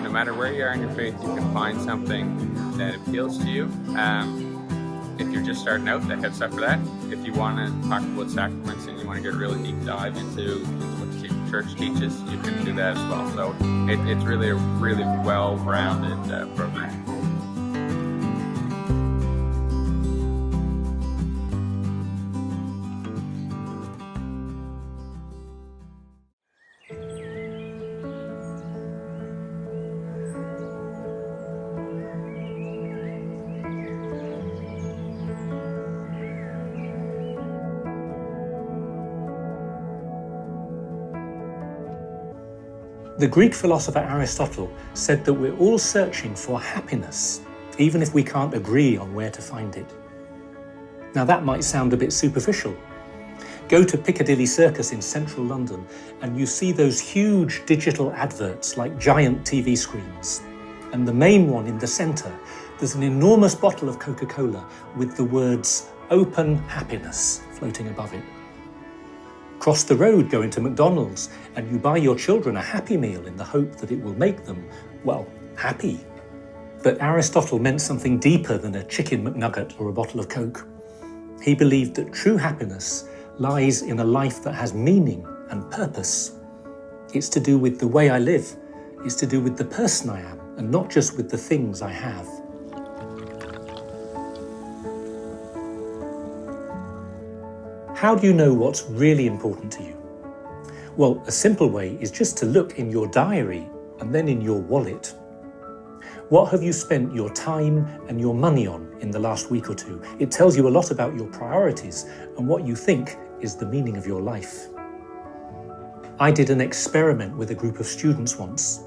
no matter where you are in your faith, you can find something that appeals to you. If you're just starting out, that heads up for that. If you want to talk about sacraments and you want to get a really deep dive into what the church teaches, you can do that as well. So it's really a really well-rounded program. The Greek philosopher Aristotle said that we're all searching for happiness, even if we can't agree on where to find it. Now that might sound a bit superficial. Go to Piccadilly Circus in central London and you see those huge digital adverts like giant TV screens. And the main one in the centre, there's an enormous bottle of Coca-Cola with the words "Open Happiness" floating above it. Cross the road, go into McDonald's, and you buy your children a Happy Meal in the hope that it will make them, well, happy. But Aristotle meant something deeper than a chicken McNugget or a bottle of Coke. He believed that true happiness lies in a life that has meaning and purpose. It's to do with the way I live. It's to do with the person I am, and not just with the things I have. How do you know what's really important to you? Well, a simple way is just to look in your diary and then in your wallet. What have you spent your time and your money on in the last week or two? It tells you a lot about your priorities and what you think is the meaning of your life. I did an experiment with a group of students once.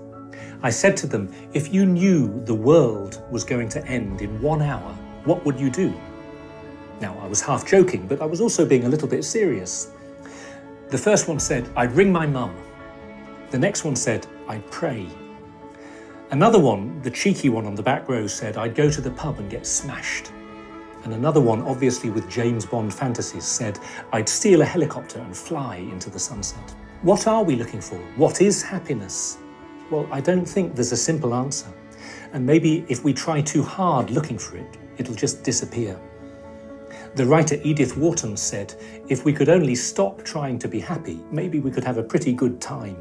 I said to them, if you knew the world was going to end in 1 hour, what would you do? Now, I was half joking, but I was also being a little bit serious. The first one said, I'd ring my mum. The next one said, I'd pray. Another one, the cheeky one on the back row, said, I'd go to the pub and get smashed. And another one, obviously with James Bond fantasies, said, I'd steal a helicopter and fly into the sunset. What are we looking for? What is happiness? Well, I don't think there's a simple answer. And maybe if we try too hard looking for it, it'll just disappear. The writer Edith Wharton said, if we could only stop trying to be happy, maybe we could have a pretty good time.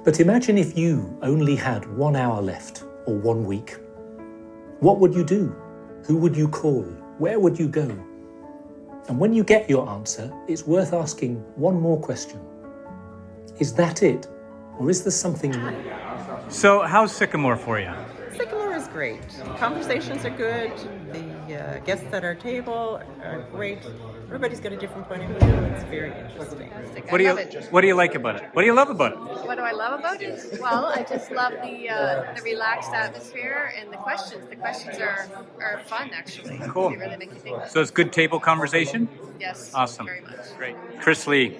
But imagine if you only had 1 hour left, or 1 week. What would you do? Who would you call? Where would you go? And when you get your answer, it's worth asking one more question. Is that it? Or is there something more? So how's Sycamore for you? Sycamore is great. Conversations are good. The guests at our table are great. Everybody's got a different point of view. It's very interesting. What do you like about it? What do you love about it? What do I love about it? Well, I just love the relaxed atmosphere and the questions. The questions are fun, actually. Cool. They really make you think. So it's good table conversation? Yes. Awesome. Very much. Great. Chris Lee,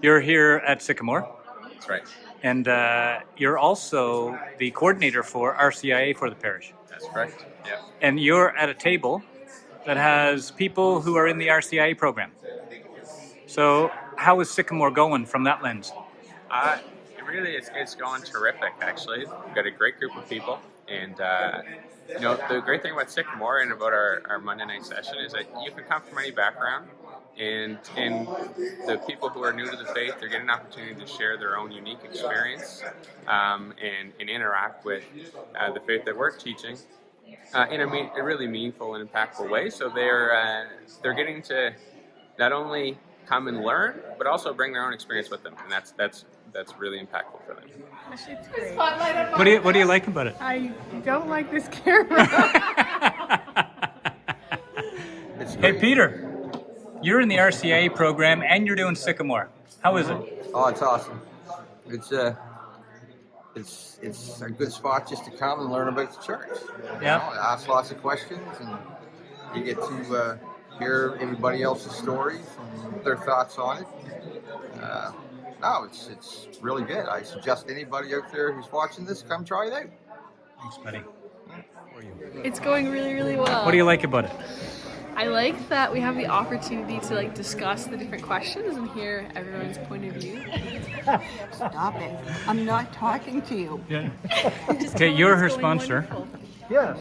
you're here at Sycamore. That's right. And you're also the coordinator for RCIA for the parish. That's correct. Yeah. And you're at a table that has people who are in the RCIA program. So how is Sycamore going from that lens? It's going terrific, actually. We've got a great group of people. And, the great thing about Sycamore and about our Monday night session is that you can come from any background. And the people who are new to the faith, they're getting an opportunity to share their own unique experience and interact with the faith that we're teaching in a really meaningful and impactful way. So they're getting to not only come and learn, but also bring their own experience with them, and that's really impactful for them. It's great. What do you like about it? I don't like this camera. Hey, Peter. You're in the RCIA program and you're doing Sycamore. How is it? Oh, it's awesome. It's a good spot just to come and learn about the church. Yeah. Ask lots of questions, and you get to hear everybody else's stories and their thoughts on it. It's really good. I suggest anybody out there who's watching this, come try it out. Thanks, buddy. It's going really, really well. What do you like about it? I like that we have the opportunity to like discuss the different questions and hear everyone's point of view. Stop it. I'm not talking to you. Yeah. Okay, you're her sponsor. Yes,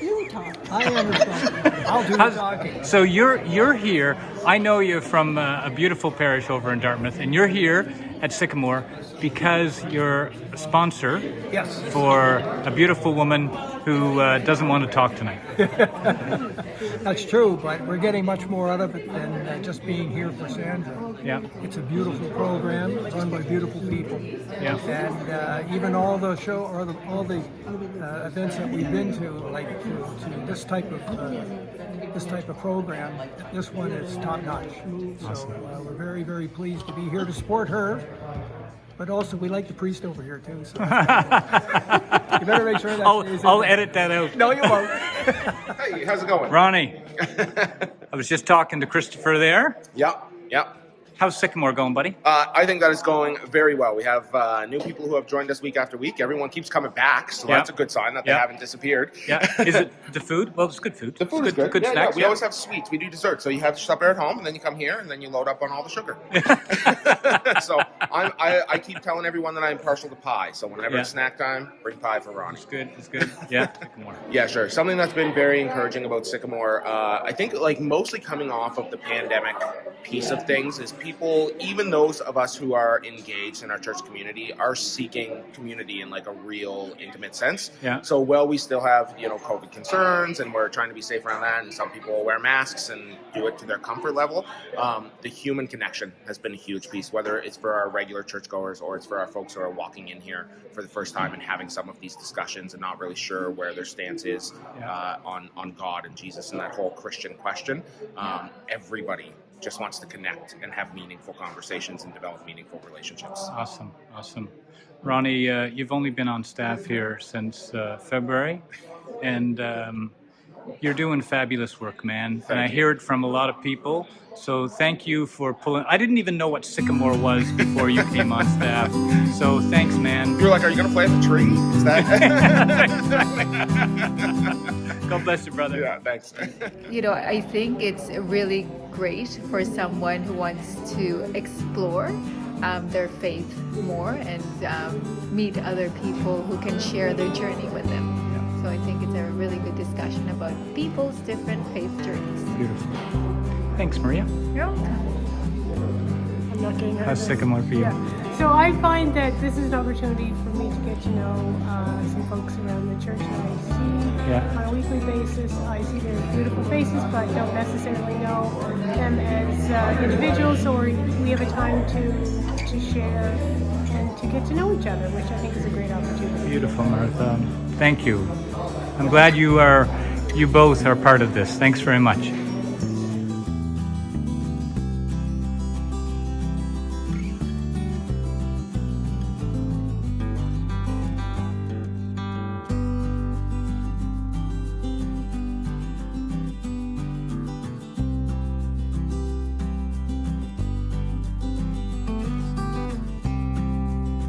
You talk. I understand. I'll do the talking. So you're here. I know you from a beautiful parish over in Dartmouth, and you're here at Sycamore because you're a sponsor Yes. for a beautiful woman who doesn't want to talk tonight. That's true, but we're getting much more out of it than just being here for Sandra. Yeah. It's a beautiful program run by beautiful people. Yeah. And even all the show or all the events that we've been to, like to this type of program, this one is top notch. So we're very, very pleased to be here to support her. But also, we like the priest over here too. So you better make sure that I'll edit that out. No, you won't. Hey, how's it going? Ronnie, I was just talking to Christopher there. Yep. How's Sycamore going, buddy? I think that is going very well. We have new people who have joined us week after week. Everyone keeps coming back, so Yeah. that's a good sign that they Yeah. haven't disappeared. Yeah. Is it the food? Well, it's good food. The food It's is good. Good Yeah, snacks. we always have sweets. We do dessert. So you have supper at home, and then you come here, and then you load up on all the sugar. So I keep telling everyone that I'm partial to pie. So whenever Yeah. it's snack time, bring pie for Ronnie. It's good. It's good. Yeah. Sycamore. Yeah, sure. Something that's been very encouraging about Sycamore, I think, like mostly coming off of the pandemic piece of things, is people, even those of us who are engaged in our church community, are seeking community in like a real intimate sense. Yeah. So while we still have, COVID concerns, and we're trying to be safe around that, and some people wear masks and do it to their comfort level, the human connection has been a huge piece, whether it's for our regular churchgoers or it's for our folks who are walking in here for the first time and having some of these discussions and not really sure where their stance is on God and Jesus and that whole Christian question. Everybody just wants to connect and have meaningful conversations and develop meaningful relationships. Awesome. Ronnie, you've only been on staff here since February, and you're doing fabulous work, man. And I hear it from a lot of people. So thank you for pulling. I didn't even know what Sycamore was before you came on staff. So thanks, man. You were like, are you going to plant the tree? Is that? God bless you, brother. Yeah, thanks. I think it's really great for someone who wants to explore their faith more and meet other people who can share their journey with them. So I think it's a really good discussion about people's different faith journeys. Beautiful. Thanks, Maria. You're welcome. I'm not getting How's Sycamore for you? Yeah. So I find that this is an opportunity for me to get to know some folks around the church that I see on a weekly basis. I see their beautiful faces, but don't necessarily know them as individuals. So we have a time to share and to get to know each other, which I think is a great opportunity. Beautiful, Martha. Thank you. I'm glad you both are part of this. Thanks very much.